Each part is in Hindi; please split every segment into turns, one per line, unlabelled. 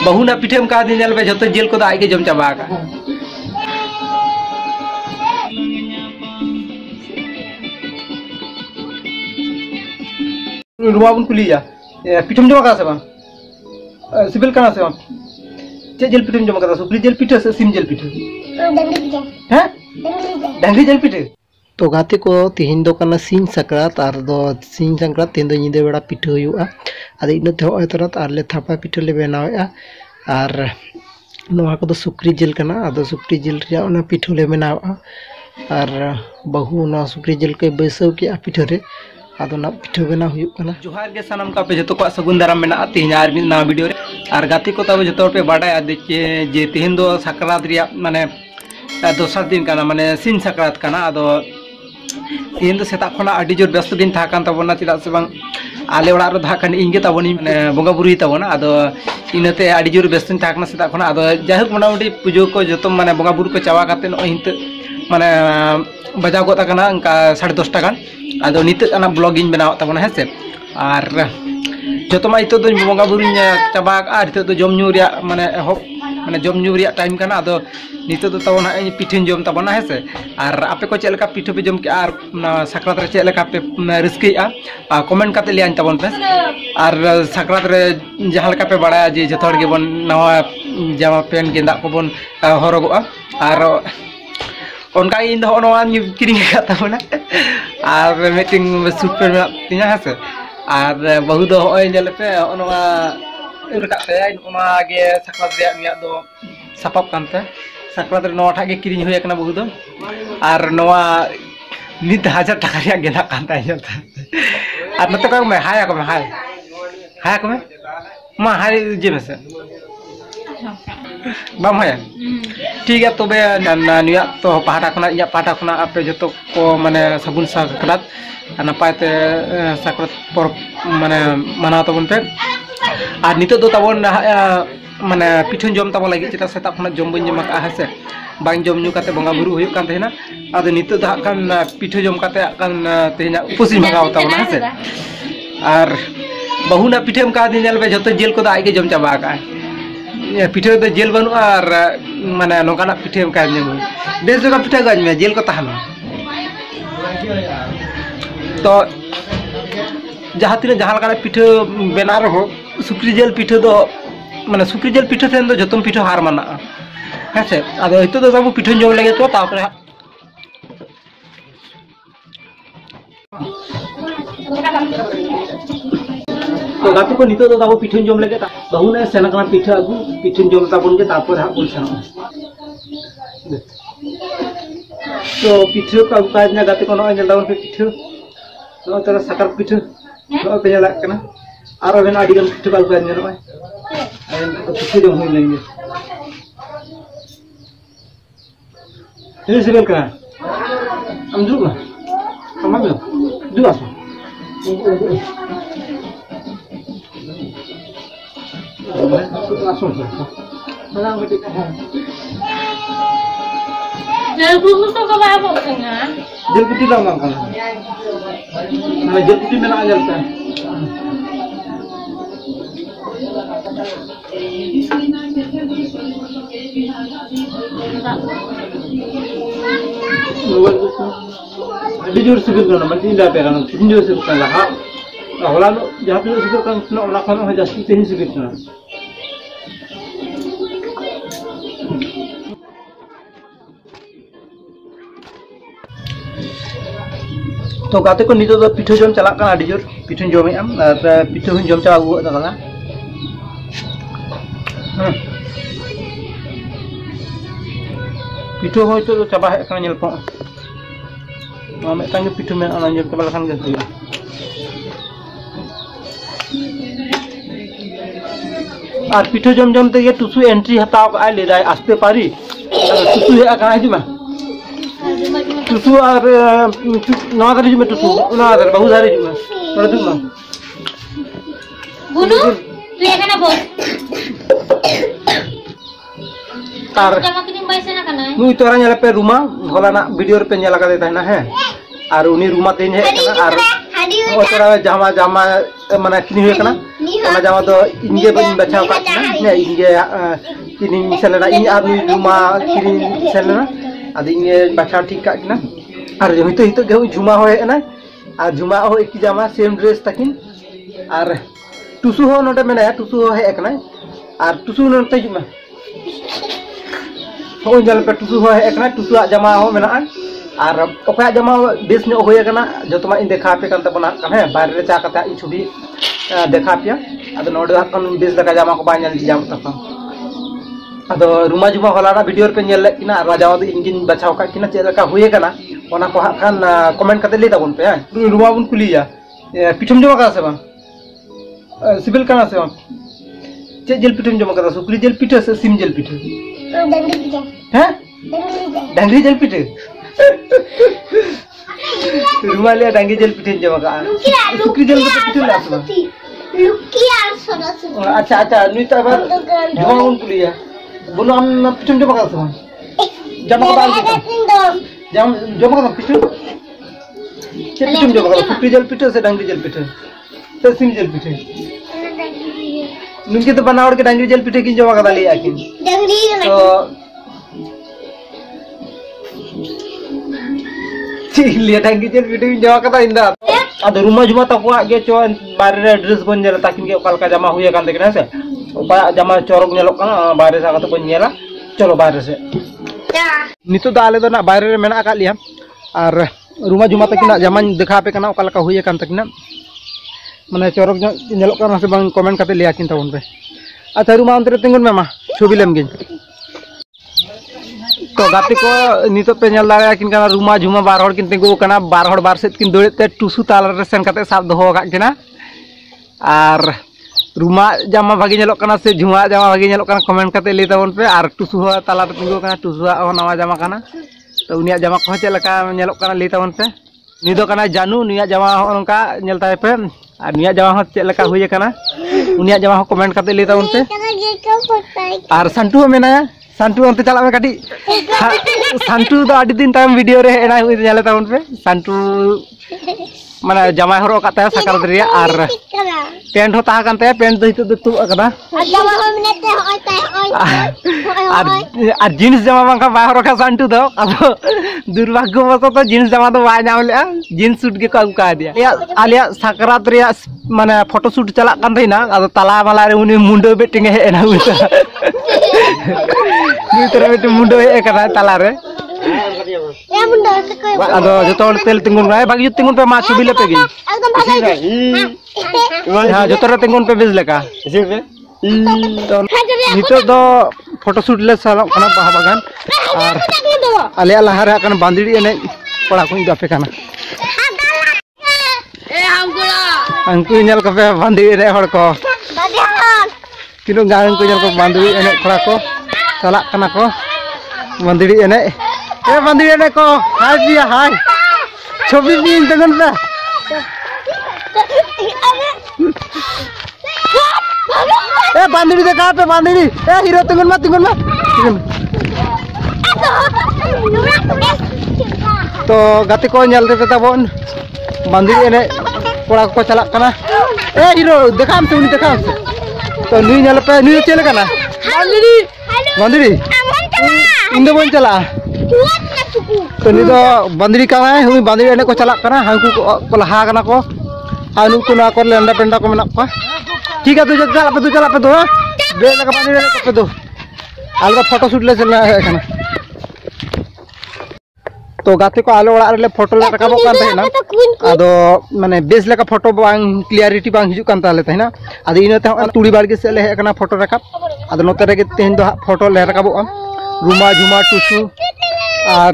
बहु ना पिठेम का दिन पे जो जेल को आज के जम चाबा रुआ बन कुलिया पिठम जमा से बांग सिबिल का से बांग चे जेल पिठम जमा का सुप्री जेल पिठे से सिम जेल पिठे हैं डंगरी जेल पिठे
तो गाते को तेहन दो कना सिंह सकरात और दो सिंह संक्रांत तेहन दो निदे बेड़ा पिठे हुआ आदि इन होय तोरा आर ले थापा पिठे ले बनावेआ और नोहा को सुक्री जेल कना आदो सुक्री जेल रिया ओना पिठे ले बनावेआ और बहु ना सुक्री जेल के बैसव के पिठे रे आदो ना पिठे बना हुई कना
जोहार के सनम का पे जतो को सगुन दाराम मेना तेहन आर मिद ना वीडियो रे और गाते को तब जतो पे बाडा जे तेहन दो सकरात रिया माने दोसर दिन कना माने सिंह सकरात कना आदो तेहन सेता खना आडी जोर व्यस्त दिन था तबना चेदा से बांग आले ओड़ा रे धाकन इंगे तबनी बंगा बुरुई तबना आदो इनते आडी जोर व्यस्त दिन था सेता खना आदो जाहक मोटामुटी पुजो को जतो माने बंगा बुरु को चावा काते न हिंत माने बजाव गोता कना उनका 10:30 गान आदो निते अना ब्लॉगिंग बनाव तबना है से और जतो मा इतो दो बंगा बुरु चाबा आ इतो दो जमन्यू रिया माने माने जमन्यू रिया टाइम कना आदो नितो तो तबना पिठिन जम तबना है से और आपे को चेलका पिठो पे जम के और सकरात रे चेलका पे रिस्केआ कमेंट काते लियान तबन पे और सकरात रे जहां लका पे बड़ा जे जथोड़ के बन नवा जामा पेन गेंदा को बन हरगोआ और उनका इन दो नवा किरिंग का तबना और मीटिंग सूट पे तिना है से और बहु दो होय जले पे नवा रका पे ओना गे सकरात रे मिया दो सपाप कानते सकरात रे नवा ठागे किरिंग होय कना बहु दो और नवा 1000 टाका रिया गेना कानता जलता और नते को में हाय को में मा हाय जे में से बाम हाय ठीक है तबे निया तो पाटा खना इया पाटा खना आपे जतो को माने सगुन सकरात नापायते सकरात पर माने मनाव तबन पे और नितो दो तबन माने पिठन जम तब लगे चेता सेता खना जम बन जमा का हसे बांग जम न्यू काते बंगा बुरु हुयु कान तेना आदो नितो दा कान पिठो जम काते कान तेना उपसी मंगाव तबना हसे और बहु ना पिठेम का दिन जल पे जतो जेल को आगे जम चाबा का पिठे तो जेल बनु और माने नोकाना पिठेम का दिन देश जगह पिठा गज में जेल को तहन तो जहां तीन जहां लगा पिठे बेना रहो सुक्री जेल पिठे दो माने सुक्री जेल पिठे तेन दो जतम पिठे हार माना है से आदो हितो दो सब पिठे जम लगे तो तापरे तो गाते को नितो दो ताबो पिठे जम लगे बहु ने सेना कना पिठे आगु पिठे जम ताबन के तापर हा बोल सेना तो पिठे को आगु काज ना गाते को न जल ताबन पे पिठे तो तेरा सकल पिठे तो पे जला कना आरो बेन आडी गन पिठे आगु काज न तो पिठे जम होई लेंगे ये सिबल का हम जुगा हम जुगा
Jel buku tu kau bawa tengah.
Jel putih dah makan. Nah jel putih mana jel kan? Ada jurus sebut mana? Mesti dah pegang. Jurus sebut kan lah. Awalnya jauh jurus sebut kan. Nak kan hanya jasi tehni sebut kan. तो गाते को नितो तो पिठो जम चला का आडी जोर पिठो जम एम पिठो हुन जम चला गु दादा पिठो होय तो चाबा हे का नेल पो मेटांग पिठो में आना जम चाबा लखान गन हुआ और पिठो जम जम ते टुसु एंट्री हताव का ले दाय आस्ते पारी टुसु हे का हिजुमा टुसु और नवा कर जुमे टुसु ना आदर बहुत सारे जुमे थोड़ा दूर ना
बुनु तू ये कना बोल
तार
जमा किन पैसे ना कना
नुई तोरा नेला पे रूमा होला ना वीडियो रे पे नेला का देता है ना है और उनी रूमा तेन है ना और ओ तोरा जामा जामा माने किनी हुए कना ona jama do inge bani bacha ka na inge kini misalnya ini abi rumah kini misalnya ada inge bacha ठीक ka na ar hito ge juma hoye na ar juma ho ek jama same dress takin ar tusu ho note mena tusu ho he ekna ar tusu note juma ho jal pe tusu ho he ekna tusu jama ho mena আর ওকা জামা বেশ নে হয়ে গনা যত মা ইন দেখা পে কান্তা বনা কানে বাইরে চা কাতা ই ছবি দেখা পিয়া আদ নোড হাকন বেশ দেখা জামা কো বাই নেল জাম তখন আদ রুমা জুমা হলারা ভিডিওর পে নেল কিনা আর জামা দো ইঞ্জিন বাছাও কা কিনা চে লেকা হয়ে গনা ওনা কো হাকান কমেন্ট কাতে লে তাবন পে রুমা বুন কুলিয়া পিঠম জমা কা আছে বা সিভিল কানা আছে বা চে জেল পিঠম জমা কা সুকরি জেল পিঠে আছে সিম জেল পিঠে
ডাঙ্গরি পিঠে
হ্যাঁ ডাঙ্গরি জেল পিঠে रुमालिया डांगी जल पिठे जमा का सुक्री जल पिठे ला सब
लुकी আর সরাসরি
अच्छा अच्छा नुई तो बार जमा उन पुलिया बोलो हम पिठे जमा का सब जमा का जमा का पिठे के पिठे जमा का सुक्री जल पिठे से डांगी जल पिठे से सिम जल पिठे नुनके तो बनावड़ के डांगी जल पिठे की जमा का लिया किन
ডাঙ্গরি
तो लिया डांगी जल पिठे की जमा का इंदा ada rumah cuma tak kuat ge cuan bare dress bon jela takin ge kalka jama huya kan dekna se upa jama corok nyelok kan bare sa kata bon nyela cholo bare se nitu da ale do na bare re mena akak liya ar rumah cuma takina jama dekha pe kana kalka huya kan takina mane corok nyelok kan se bang komen kate liya kin taun pe acha rumah antre tingun mema chobi lem gin तो गाते को नितो पे नेल दाड़ा किन kana rumah juma bar hor kin tingu kana bar hor bar set kin doit te tusu talar re sen kate sab doho ka kina ar rumah jama bagi nyelok kana se juma jama bagi nyelok kana komen kate li tabon pe ar tusu ho talar tingu kana tusu ho nawa jama kana to unia jama ko che leka nyelok kana li tabon pe ni do kana janu nia jama ho nongka nyel tay pe ar nia jama ho che leka huye kana unia jama ho komen kate li tabon pe ar santu menaya Santu onte chala me kati Santu do adi din time video re ena hui nyale taun pe Santu mana jamai horo kata sakar dria ar pent ho taha kan te pent do hitu tu akada ar jeans jama bangka bai horo ka Santu do abo durbagyo baso to jeans jama do bai nyam le jeans suit ge ko agu ka dia alia sakrat ria mana photo shoot chala kan thina ado tala mala re uni mundo betting he ena hui ni terus itu mundo he kana tala re ya mundo ado joto tel tingun rai bagi tingun pe ma chobi le pe gi ha joto re tingun pe bez leka to nito do photo shoot le sala kana baha bagan ar ale lahare akan bandiri ene pora ko gape kana angku nyal ka pe bandiri re hor ko kino gang ko nyal ko bandiri ene pora ko salak kana ko bandiri ene bandiri ene ko hai dia hai chobi bin dengan pe bandiri dekha pe bandiri hero tingun ma to gati ko nyal te tabon bandiri ene pora ko salak kana hero dekham tu ni dekham to nui nyal pe nui chele kana bandiri inde bon chala to ni do bandiri kana hui bandiri ene ko chalak kana hanku ko laha kana ko anu ko na ko lenda penda ko menak pa ठीक है तू चला पे तो बे लगा bandiri ene ko pe do alga photo shoot le chala kana तो गाते को आलो ओड़ा रे फोटो ले रकाबो कान थाइना आदो माने बेस लेका फोटो बांग क्लियरिटी बांग हिजु कान ताले थाइना आदो इनते तुड़ी बाड़गे से ले हे kana फोटो रकाब आदो नोते रे तेन दो फोटो ले रकाबो रुमा झुमा टुसु आर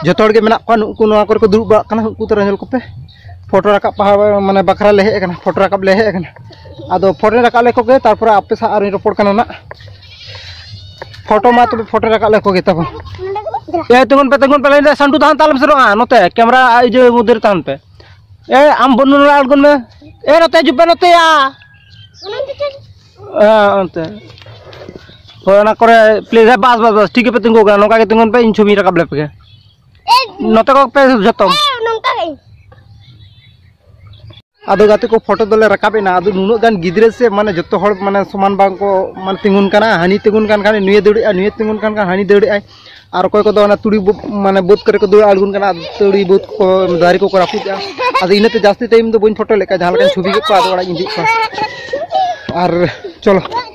जतोड़ के मेना को नुकु नवा को दुरुब बा kana उकु तरा नेल को पे फोटो रकाब माने बखरा ले हे kana फोटो रकाब ले हे kana आदो फोटो रकाब ले को के तारपर आपे सा आर रिपोर्ट kana ना फोटो मा तो फोटो रकाब ले को के तब तंगन पे ले संटू तान तालम सरो नोते कैमरा इजे मुदर तान पे आम बनु आलगन में नोते जुबे नोते या अंते होना करे प्लीज बस ठीक है पे तिंगो नोका के तिंगन पे इन छवि रकाब ले पे नोते को पे जतो
आदो गाते को फोटो दले रकाबेना आदो नुनो गान गिद्रे से माने जत्तो हड़ माने समान बांग को माने तिंगुन काना हानि तिंगुन कान खाने नुये दौड़े नुये तिंगुन कान हानि दौड़े और कोई को तुड़ी माने बोध करे को दौड़ आड़गुन काना तुड़ी बोध को दारी को रापुजा आदो इनते जास्ती टाइम दो बइन फोटो लेका जहां लगा छवि को आदो अड़ा इंदी को और चलो